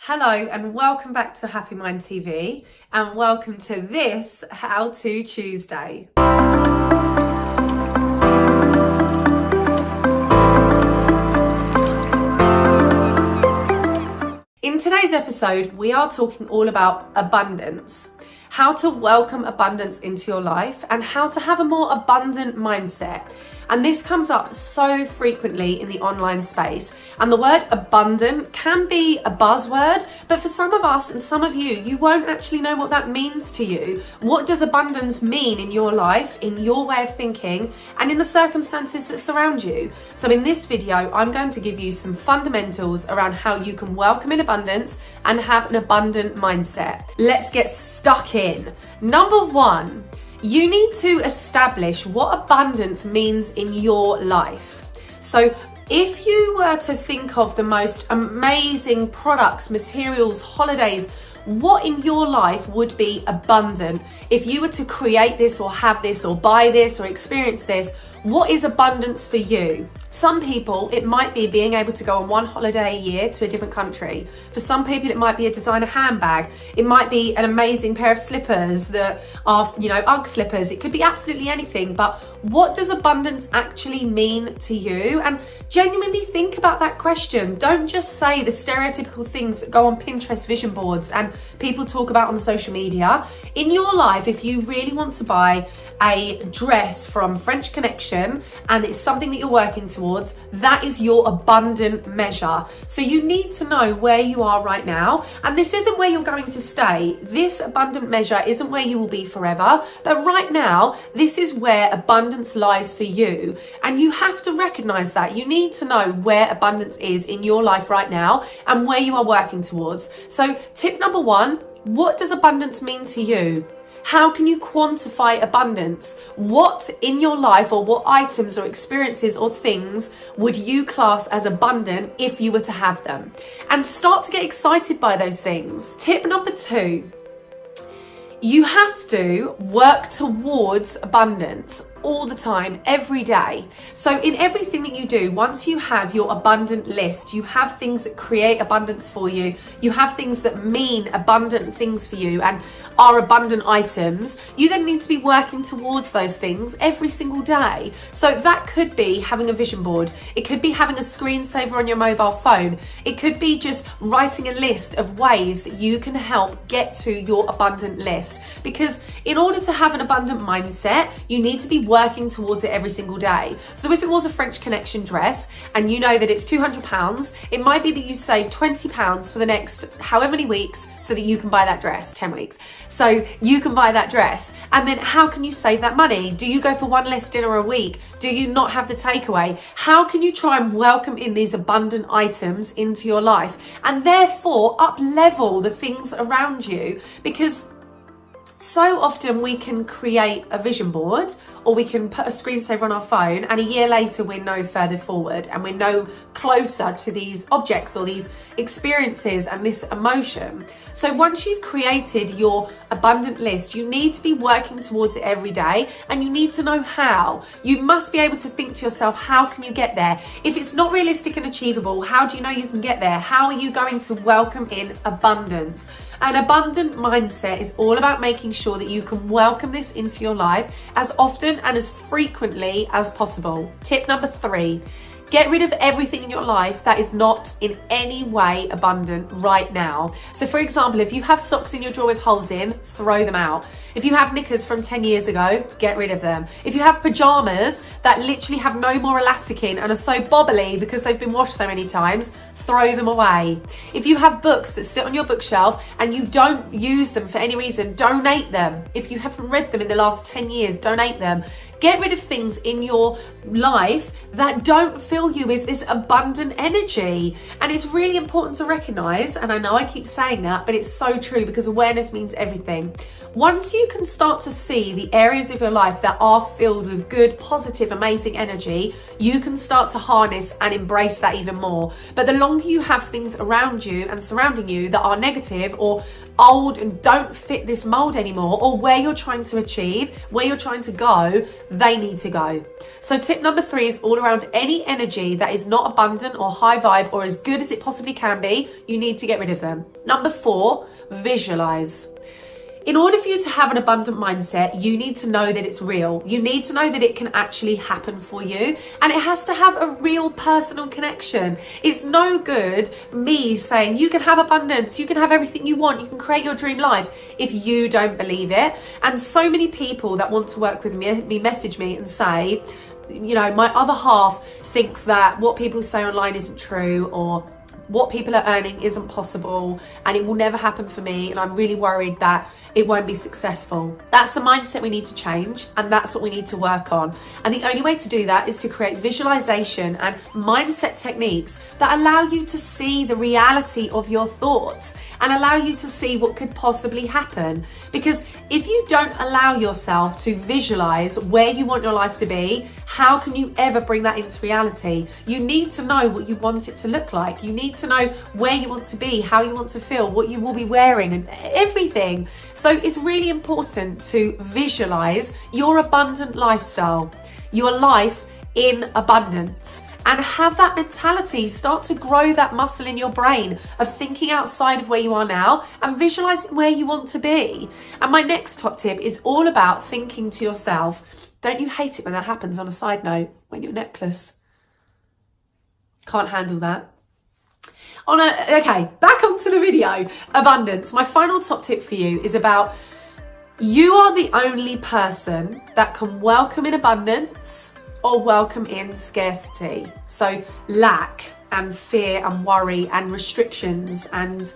Hello and welcome back to Happy Mind TV and welcome to this How To Tuesday. In today's episode, we are talking all about abundance, how to welcome abundance into your life and how to have a more abundant mindset. And this comes up so frequently in the online space. And the word abundant can be a buzzword, but for some of us and some of you, you won't actually know what that means to you. What does abundance mean in your life, in your way of thinking, and in the circumstances that surround you? So in this video, I'm going to give you some fundamentals around how you can welcome in abundance and have an abundant mindset. Let's get stuck in. Number one, you need to establish what abundance means in your life. So if you were to think of the most amazing products, materials, holidays, what in your life would be abundant? If you were to create this or have this or buy this or experience this, what is abundance for you? Some people, it might be being able to go on one holiday a year to a different country. For some people, it might be a designer handbag. It might be an amazing pair of slippers that are, UGG slippers. It could be absolutely anything, but what does abundance actually mean to you? And genuinely think about that question. Don't just say the stereotypical things that go on Pinterest vision boards and people talk about on social media. In your life, if you really want to buy a dress from French Connection and it's something that you're working towards, that is your abundant measure. So you need to know where you are right now, and this isn't where you're going to stay. This abundant measure isn't where you will be forever, but right now, this is where abundance lies for you, and you have to recognize that. You need to know where abundance is in your life right now and where you are working towards. So tip number one, what does abundance mean to you? How can you quantify abundance? What in your life, or what items or experiences or things would you class as abundant if you were to have them? And start to get excited by those things. Tip number two, you have to work towards abundance all the time, every day. So in everything that you do, once you have your abundant list, you have things that create abundance for you, you have things that mean abundant things for you and are abundant items, you then need to be working towards those things every single day. So that could be having a vision board, it could be having a screensaver on your mobile phone, it could be just writing a list of ways that you can help get to your abundant list. Because in order to have an abundant mindset, you need to be working towards it every single day. So if it was a French Connection dress and you know that it's £200, it might be that you save £20 for the next however many weeks so that you can buy that dress, 10 weeks. So you can buy that dress. And then how can you save that money? Do you go for one less dinner a week? Do you not have the takeaway? How can you try and welcome in these abundant items into your life and therefore up level the things around you? Because so often we can create a vision board or we can put a screensaver on our phone and a year later we're no further forward and we're no closer to these objects or these experiences and this emotion. So once you've created your abundant list, you need to be working towards it every day and you need to know how. You must be able to think to yourself, how can you get there? If it's not realistic and achievable, how do you know you can get there? How are you going to welcome in abundance? An abundant mindset is all about making sure that you can welcome this into your life as often and as frequently as possible. Tip number three, get rid of everything in your life that is not in any way abundant right now. So for example, if you have socks in your drawer with holes in, throw them out. If you have knickers from 10 years ago, get rid of them. If you have pajamas that literally have no more elastic in and are so bobbly because they've been washed so many times, throw them away. If you have books that sit on your bookshelf and you don't use them for any reason, donate them. If you haven't read them in the last 10 years, donate them. Get rid of things in your life that don't fill you with this abundant energy. And it's really important to recognize, and I know I keep saying that, but it's so true because awareness means everything. Once you can start to see the areas of your life that are filled with good, positive, amazing energy, you can start to harness and embrace that even more. But the longer you have things around you and surrounding you that are negative or old and don't fit this mold anymore, or where you're trying to achieve, where you're trying to go, they need to go. So tip number 3 is all around any energy that is not abundant or high vibe or as good as it possibly can be. You need to get rid of them. Number 4, visualize. In order for you to have an abundant mindset, you need to know that it's real. You need to know that it can actually happen for you, and it has to have a real personal connection. It's no good me saying you can have abundance, you can have everything you want, you can create your dream life if you don't believe it. And so many people that want to work with me message me and say, you know, my other half thinks that what people say online isn't true, or what people are earning isn't possible, and it will never happen for me, and I'm really worried that it won't be successful. That's the mindset we need to change, and that's what we need to work on. And the only way to do that is to create visualization and mindset techniques that allow you to see the reality of your thoughts and allow you to see what could possibly happen. Because if you don't allow yourself to visualize where you want your life to be, how can you ever bring that into reality? You need to know what you want it to look like. You need to know where you want to be, how you want to feel, what you will be wearing, and everything. So it's really important to visualize your abundant lifestyle, your life in abundance, and have that mentality. Start to grow that muscle in your brain of thinking outside of where you are now and visualizing where you want to be. And my next top tip is all about thinking to yourself. Don't you hate it when that happens? On a side note, when your necklace can't handle that. Okay, back onto the video. Abundance. My final top tip for you is about you are the only person that can welcome in abundance or welcome in scarcity. So lack and fear and worry and restrictions and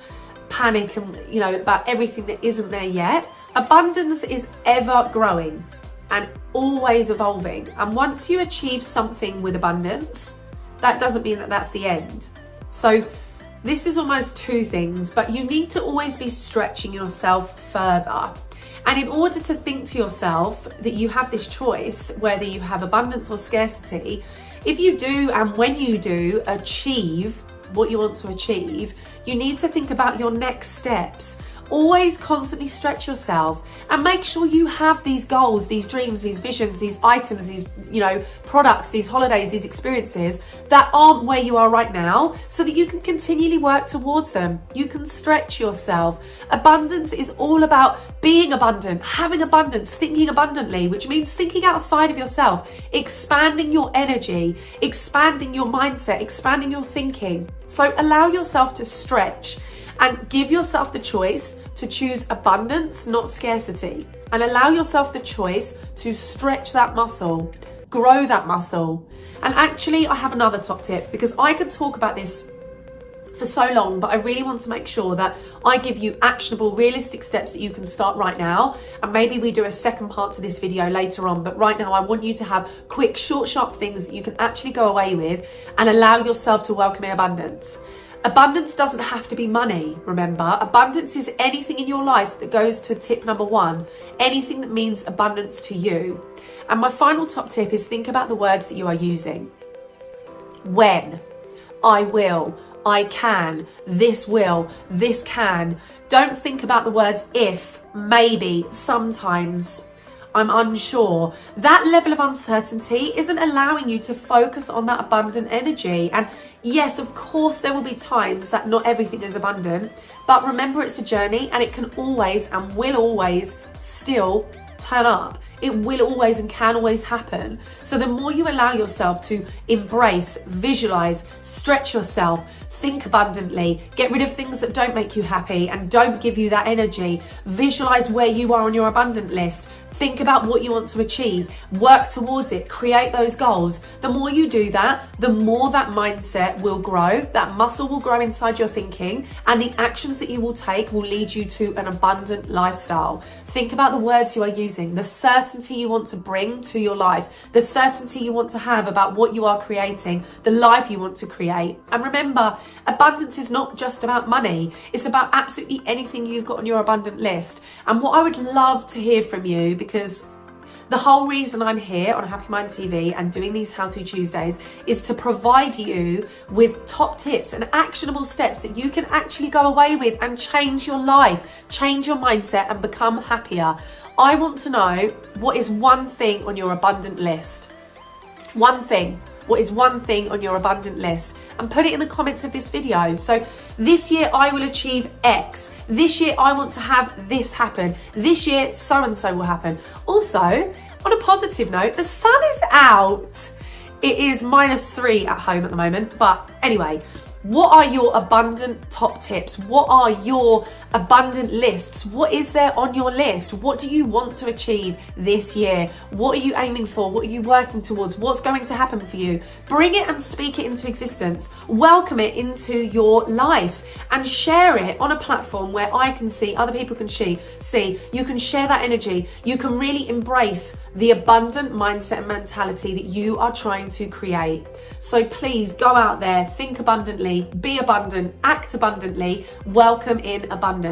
panic and, you know, about everything that isn't there yet. Abundance is ever growing and always evolving. And once you achieve something with abundance, that doesn't mean that that's the end. So this is almost two things, but you need to always be stretching yourself further. And in order to think to yourself that you have this choice, whether you have abundance or scarcity, if you do and when you do achieve what you want to achieve, you need to think about your next steps. Always constantly stretch yourself and make sure you have these goals, these dreams, these visions, these items, these, you know, products, these holidays, these experiences that aren't where you are right now, so that you can continually work towards them. You can stretch yourself. Abundance is all about being abundant, having abundance, thinking abundantly, which means thinking outside of yourself, expanding your energy, expanding your mindset, expanding your thinking. So allow yourself to stretch and give yourself the choice to choose abundance, not scarcity. And allow yourself the choice to stretch that muscle, grow that muscle. And actually, I have another top tip, because I could talk about this for so long, but I really want to make sure that I give you actionable, realistic steps that you can start right now. And maybe we do a second part to this video later on, but right now I want you to have quick, short, sharp things that you can actually go away with and allow yourself to welcome in abundance. Abundance doesn't have to be money, remember. Abundance is anything in your life that goes to tip number 1, anything that means abundance to you. And my final top tip is think about the words that you are using. When, I will, I can, this will, this can. Don't think about the words if, maybe, sometimes, I'm unsure. That level of uncertainty isn't allowing you to focus on that abundant energy. And yes, of course, there will be times that not everything is abundant, but remember, it's a journey, and it can always and will always still turn up. It will always and can always happen. So the more you allow yourself to embrace, visualize, stretch yourself, think abundantly, get rid of things that don't make you happy and don't give you that energy, visualize where you are on your abundant list, think about what you want to achieve, work towards it, create those goals. The more you do that, the more that mindset will grow, that muscle will grow inside your thinking, and the actions that you will take will lead you to an abundant lifestyle. Think about the words you are using, the certainty you want to bring to your life, the certainty you want to have about what you are creating, the life you want to create. And remember, abundance is not just about money. It's about absolutely anything you've got on your abundant list. And what I would love to hear from you, because The whole reason I'm here on Happy Mind TV and doing these How To Tuesdays is to provide you with top tips and actionable steps that you can actually go away with and change your life, change your mindset and become happier. I want to know, what is one thing on your abundant list? One thing. What is one thing on your abundant list? And put it in the comments of this video. So this year I will achieve X. This year I want to have this happen. This year so-and-so will happen. Also, on a positive note, the sun is out. It is -3 at home at the moment. But anyway, what are your abundant top tips? What are your abundant lists? What is there on your list? What do you want to achieve this year? What are you aiming for? What are you working towards? What's going to happen for you? Bring it and speak it into existence. Welcome it into your life and share it on a platform where I can see, other people can see. You can share that energy. You can really embrace the abundant mindset and mentality that you are trying to create. So please go out there, think abundantly, be abundant, act abundantly, welcome in abundance.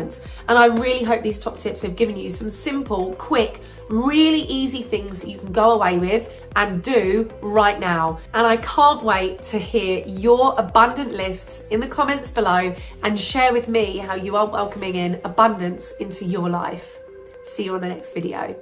And I really hope these top tips have given you some simple, quick, really easy things that you can go away with and do right now. And I can't wait to hear your abundant lists in the comments below and share with me how you are welcoming in abundance into your life. See you on the next video.